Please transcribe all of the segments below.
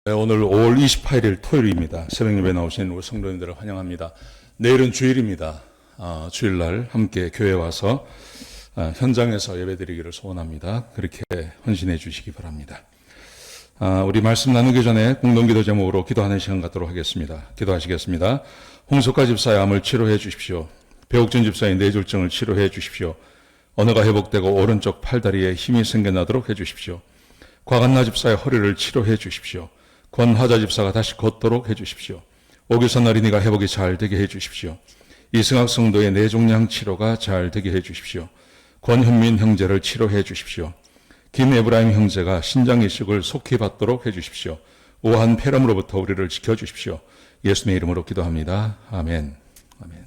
네, 오늘 5월 28일 토요일입니다. 새벽 예배 나오신 우리 성도님들을 환영합니다. 내일은 주일입니다. 주일날 함께 교회에 와서 현장에서 예배드리기를 소원합니다. 그렇게 헌신해 주시기 바랍니다. 우리 말씀 나누기 전에 공동기도 제목으로 기도하는 시간 갖도록 하겠습니다. 기도하시겠습니다. 홍석가 집사의 암을 치료해 주십시오. 배옥준 집사의 뇌졸중을 치료해 주십시오. 언어가 회복되고 오른쪽 팔다리에 힘이 생겨나도록 해 주십시오. 곽한나 집사의 허리를 치료해 주십시오. 권화자 집사가 다시 걷도록 해 주십시오. 오규선 어린이가 회복이 잘 되게 해 주십시오. 이승학 성도의 뇌종양 치료가 잘 되게 해 주십시오. 권현민 형제를 치료해 주십시오. 김에브라임 형제가 신장 이식을 속히 받도록 해 주십시오. 우한 폐렴으로부터 우리를 지켜 주십시오. 예수님의 이름으로 기도합니다. 아멘. 아멘.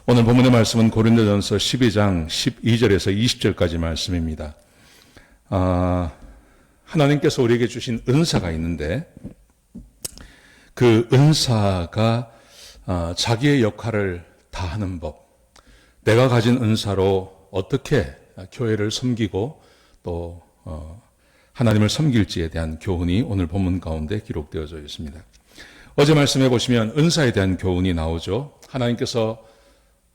오늘 본문의 말씀은 고린도전서 12장 12절에서 20절까지 말씀입니다. 하나님께서 우리에게 주신 은사가 있는데 그 은사가 자기의 역할을 다하는 법, 내가 가진 은사로 어떻게 교회를 섬기고 또 하나님을 섬길지에 대한 교훈이 오늘 본문 가운데 기록되어져 있습니다. 어제 말씀해 보시면 은사에 대한 교훈이 나오죠. 하나님께서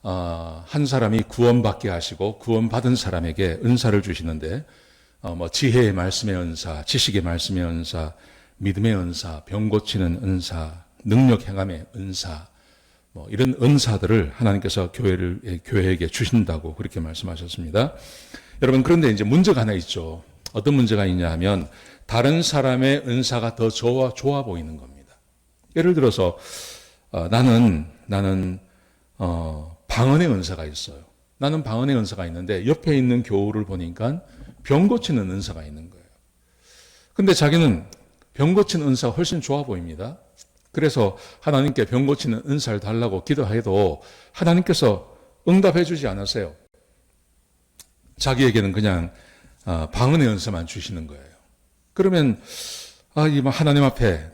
한 사람이 구원받게 하시고 구원받은 사람에게 은사를 주시는데 지혜의 말씀의 은사, 지식의 말씀의 은사, 믿음의 은사, 병 고치는 은사, 능력 행함의 은사, 이런 은사들을 하나님께서 교회에게 주신다고 그렇게 말씀하셨습니다. 여러분, 그런데 이제 문제가 하나 있죠. 어떤 문제가 있냐 하면 다른 사람의 은사가 더 좋아 보이는 겁니다. 예를 들어서 나는 방언의 은사가 있어요. 나는 방언의 은사가 있는데 옆에 있는 교우를 보니까 병 고치는 은사가 있는 거예요. 근데 자기는 병 고치는 은사가 훨씬 좋아 보입니다. 그래서 하나님께 병 고치는 은사를 달라고 기도해도 하나님께서 응답해 주지 않으세요. 자기에게는 그냥 방언의 은사만 주시는 거예요. 그러면 하나님 앞에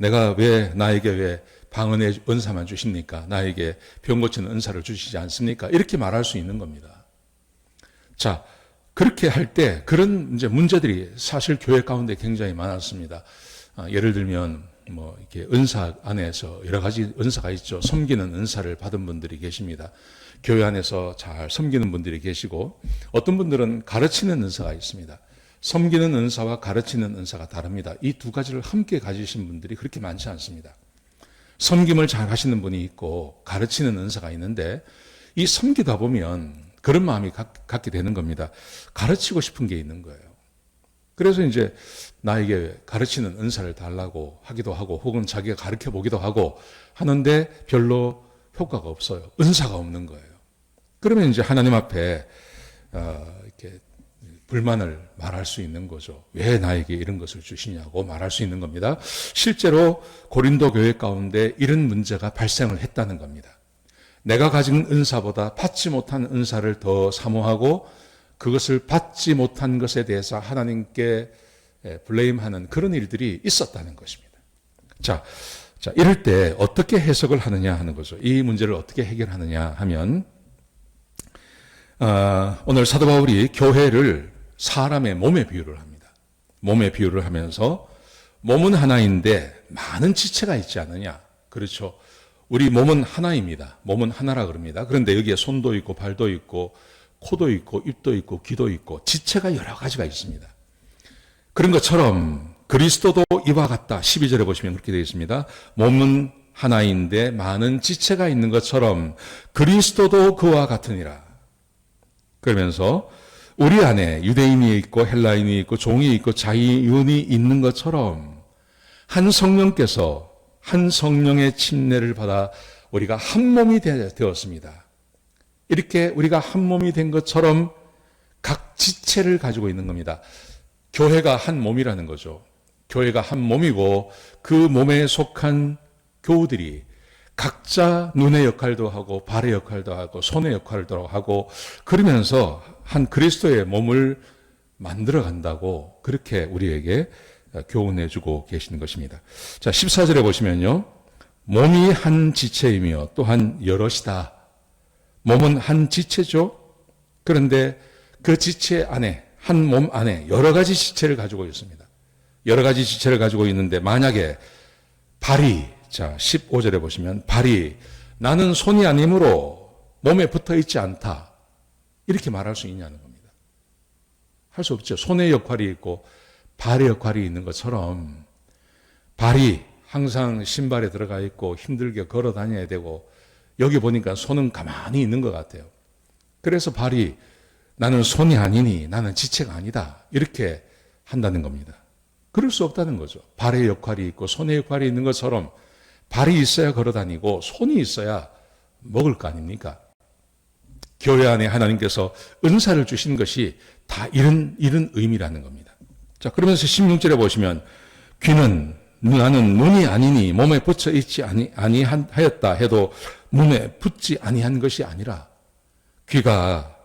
나에게 왜 방언의 은사만 주십니까? 나에게 병 고치는 은사를 주시지 않습니까? 이렇게 말할 수 있는 겁니다. 자, 그렇게 할 때 그런 이제 문제들이 사실 교회 가운데 굉장히 많았습니다. 예를 들면 이렇게 은사 안에서 여러 가지 은사가 있죠. 섬기는 은사를 받은 분들이 계십니다. 교회 안에서 잘 섬기는 분들이 계시고 어떤 분들은 가르치는 은사가 있습니다. 섬기는 은사와 가르치는 은사가 다릅니다. 이 두 가지를 함께 가지신 분들이 그렇게 많지 않습니다. 섬김을 잘 하시는 분이 있고 가르치는 은사가 있는데 이 섬기다 보면 그런 마음이 갖게 되는 겁니다. 가르치고 싶은 게 있는 거예요. 그래서 이제 나에게 가르치는 은사를 달라고 하기도 하고 혹은 자기가 가르쳐 보기도 하고 하는데 별로 효과가 없어요. 은사가 없는 거예요. 그러면 이제 하나님 앞에 이렇게 불만을 말할 수 있는 거죠. 왜 나에게 이런 것을 주시냐고 말할 수 있는 겁니다. 실제로 고린도 교회 가운데 이런 문제가 발생을 했다는 겁니다. 내가 가진 은사보다 받지 못한 은사를 더 사모하고 그것을 받지 못한 것에 대해서 하나님께 블레임하는 그런 일들이 있었다는 것입니다. 자, 이럴 때 어떻게 해석을 하느냐 하는 거죠. 이 문제를 어떻게 해결하느냐 하면 오늘 사도 바울이 교회를 사람의 몸에 비유를 합니다. 몸에 비유를 하면서 몸은 하나인데 많은 지체가 있지 않느냐. 그렇죠. 우리 몸은 하나입니다. 몸은 하나라 그럽니다. 그런데 여기에 손도 있고 발도 있고 코도 있고 입도 있고 귀도 있고 지체가 여러 가지가 있습니다. 그런 것처럼 그리스도도 이와 같다. 12절에 보시면 그렇게 되어 있습니다. 몸은 하나인데 많은 지체가 있는 것처럼 그리스도도 그와 같으니라. 그러면서 우리 안에 유대인이 있고 헬라인이 있고 종이 있고 자유인이 있는 것처럼 한 성령께서 한 성령의 침례를 받아 우리가 한 몸이 되었습니다. 이렇게 우리가 한 몸이 된 것처럼 각 지체를 가지고 있는 겁니다. 교회가 한 몸이라는 거죠. 교회가 한 몸이고 그 몸에 속한 교우들이 각자 눈의 역할도 하고 발의 역할도 하고 손의 역할도 하고 그러면서 한 그리스도의 몸을 만들어 간다고 그렇게 우리에게 교훈해주고 계시는 것입니다. 자, 14절에 보시면요. 몸이 한 지체이며 또한 여럿이다. 몸은 한 지체죠. 그런데 그 지체 안에, 한 몸 안에 여러 가지 지체를 가지고 있습니다. 여러 가지 지체를 가지고 있는데 만약에 발이, 자, 15절에 보시면, 발이 나는 손이 아니므로 몸에 붙어 있지 않다. 이렇게 말할 수 있냐는 겁니다. 할 수 없죠. 손의 역할이 있고 발의 역할이 있는 것처럼 발이 항상 신발에 들어가 있고 힘들게 걸어 다녀야 되고 여기 보니까 손은 가만히 있는 것 같아요. 그래서 발이 나는 손이 아니니 나는 지체가 아니다. 이렇게 한다는 겁니다. 그럴 수 없다는 거죠. 발의 역할이 있고 손의 역할이 있는 것처럼 발이 있어야 걸어 다니고 손이 있어야 먹을 거 아닙니까? 교회 안에 하나님께서 은사를 주신 것이 다 이런 의미라는 겁니다. 자, 그러면서 16절에 보시면 귀는 나는 눈이 아니니 몸에 붙여 있지 아니하였다 해도 몸에 붙지 아니한 것이 아니라 귀가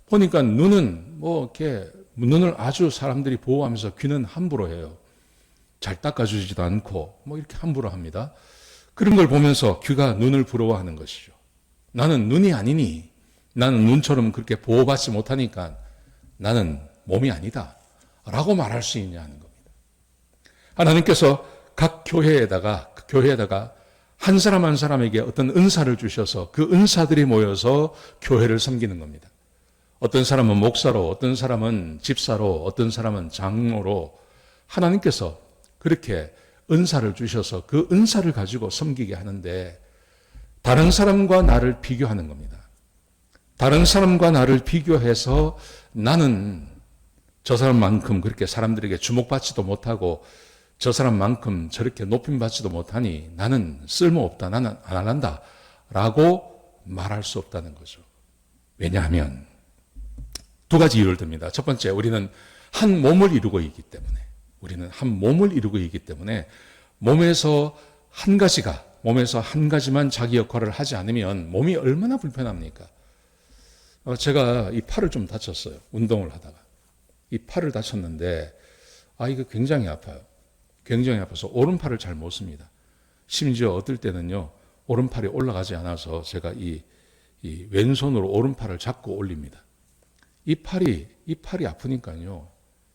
보니까 눈은 이렇게 눈을 아주 사람들이 보호하면서 귀는 함부로 해요. 잘 닦아주지도 않고 이렇게 함부로 합니다. 그런 걸 보면서 귀가 눈을 부러워하는 것이죠. 나는 눈이 아니니 나는 눈처럼 그렇게 보호받지 못하니까 나는 몸이 아니다 라고 말할 수 있냐는 겁니다. 하나님께서 각 교회에다가 한 사람 한 사람에게 어떤 은사를 주셔서 그 은사들이 모여서 교회를 섬기는 겁니다. 어떤 사람은 목사로, 어떤 사람은 집사로, 어떤 사람은 장로로 하나님께서 그렇게 은사를 주셔서 그 은사를 가지고 섬기게 하는데 다른 사람과 나를 비교하는 겁니다. 다른 사람과 나를 비교해서 나는 저 사람만큼 그렇게 사람들에게 주목받지도 못하고 저 사람만큼 저렇게 높임받지도 못하니 나는 쓸모없다, 나는 안 한다 라고 말할 수 없다는 거죠. 왜냐하면 두 가지 이유를 듭니다. 첫 번째, 우리는 한 몸을 이루고 있기 때문에 몸에서 한 가지만 자기 역할을 하지 않으면 몸이 얼마나 불편합니까? 제가 이 팔을 좀 다쳤어요. 운동을 하다가. 이 팔을 다쳤는데 이거 굉장히 아파요. 굉장히 아파서 오른팔을 잘 못 씁니다. 심지어 어떨 때는요, 오른팔이 올라가지 않아서 제가 이 왼손으로 오른팔을 잡고 올립니다. 이 팔이 아프니까요,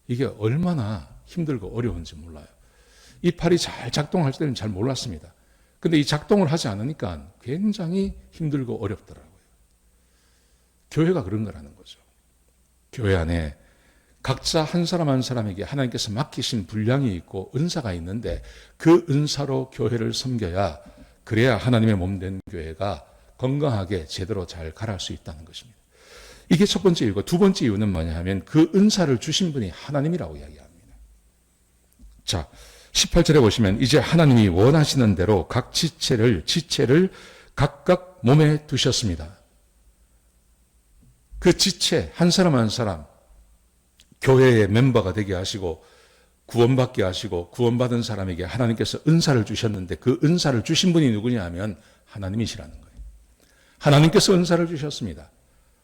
이게 얼마나 힘들고 어려운지 몰라요. 이 팔이 잘 작동할 때는 잘 몰랐습니다. 근데 이 작동을 하지 않으니까 굉장히 힘들고 어렵더라고요. 교회가 그런 거라는 거죠. 교회 안에 각자 한 사람 한 사람에게 하나님께서 맡기신 분량이 있고 은사가 있는데 그 은사로 교회를 섬겨야 그래야 하나님의 몸된 교회가 건강하게 제대로 잘 가랄 수 있다는 것입니다. 이게 첫 번째 이유고 두 번째 이유는 뭐냐 하면 그 은사를 주신 분이 하나님이라고 이야기합니다. 자, 18절에 보시면 이제 하나님이 원하시는 대로 각 지체를 각각 몸에 두셨습니다. 그 지체 한 사람 한 사람 교회의 멤버가 되게 하시고 구원받게 하시고 구원받은 사람에게 하나님께서 은사를 주셨는데 그 은사를 주신 분이 누구냐 하면 하나님이시라는 거예요. 하나님께서 은사를 주셨습니다.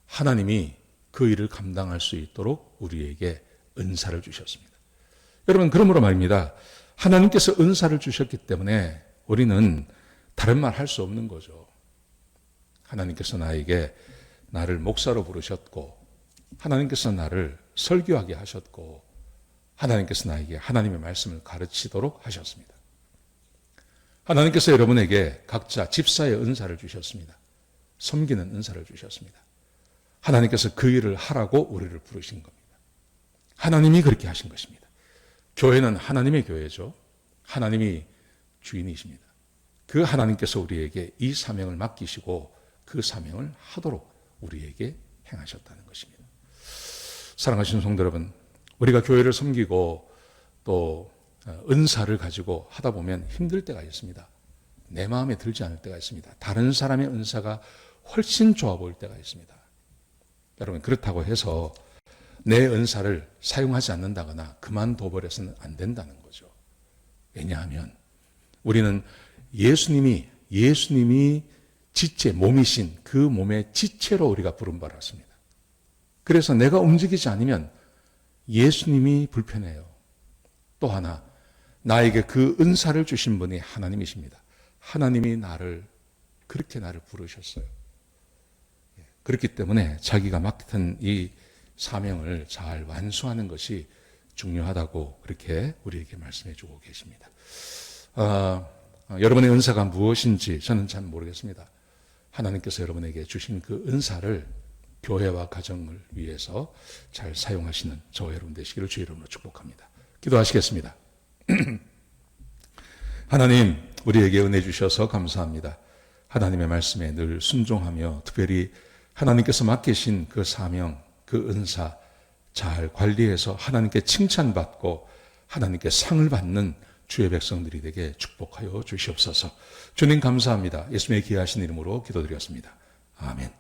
하나님이 그 일을 감당할 수 있도록 우리에게 은사를 주셨습니다. 여러분, 그러므로 말입니다. 하나님께서 은사를 주셨기 때문에 우리는 다른 말 할 수 없는 거죠. 하나님께서 나를 목사로 부르셨고 하나님께서 나를 설교하게 하셨고 하나님께서 나에게 하나님의 말씀을 가르치도록 하셨습니다. 하나님께서 여러분에게 각자 집사의 은사를 주셨습니다. 섬기는 은사를 주셨습니다. 하나님께서 그 일을 하라고 우리를 부르신 겁니다. 하나님이 그렇게 하신 것입니다. 교회는 하나님의 교회죠. 하나님이 주인이십니다. 그 하나님께서 우리에게 이 사명을 맡기시고 그 사명을 하도록 우리에게 행하셨다는 것입니다. 사랑하시는 성도 여러분, 우리가 교회를 섬기고 또 은사를 가지고 하다 보면 힘들 때가 있습니다. 내 마음에 들지 않을 때가 있습니다. 다른 사람의 은사가 훨씬 좋아 보일 때가 있습니다. 여러분, 그렇다고 해서 내 은사를 사용하지 않는다거나 그만둬버려서는 안 된다는 거죠. 왜냐하면 우리는 예수님이 지체, 몸이신 그 몸의 지체로 우리가 부름받았습니다. 그래서 내가 움직이지 않으면 예수님이 불편해요. 또 하나, 나에게 그 은사를 주신 분이 하나님이십니다. 하나님이 그렇게 나를 부르셨어요. 그렇기 때문에 자기가 맡은 이 사명을 잘 완수하는 것이 중요하다고 그렇게 우리에게 말씀해 주고 계십니다. 여러분의 은사가 무엇인지 저는 잘 모르겠습니다. 하나님께서 여러분에게 주신 그 은사를 교회와 가정을 위해서 잘 사용하시는 저와 여러분 되시기를 주의 이름으로 축복합니다. 기도하시겠습니다. 하나님, 우리에게 은혜 주셔서 감사합니다. 하나님의 말씀에 늘 순종하며 특별히 하나님께서 맡기신 그 사명, 그 은사 잘 관리해서 하나님께 칭찬받고 하나님께 상을 받는 주의 백성들이 되게 축복하여 주시옵소서. 주님 감사합니다. 예수님의 귀하신 이름으로 기도드렸습니다. 아멘.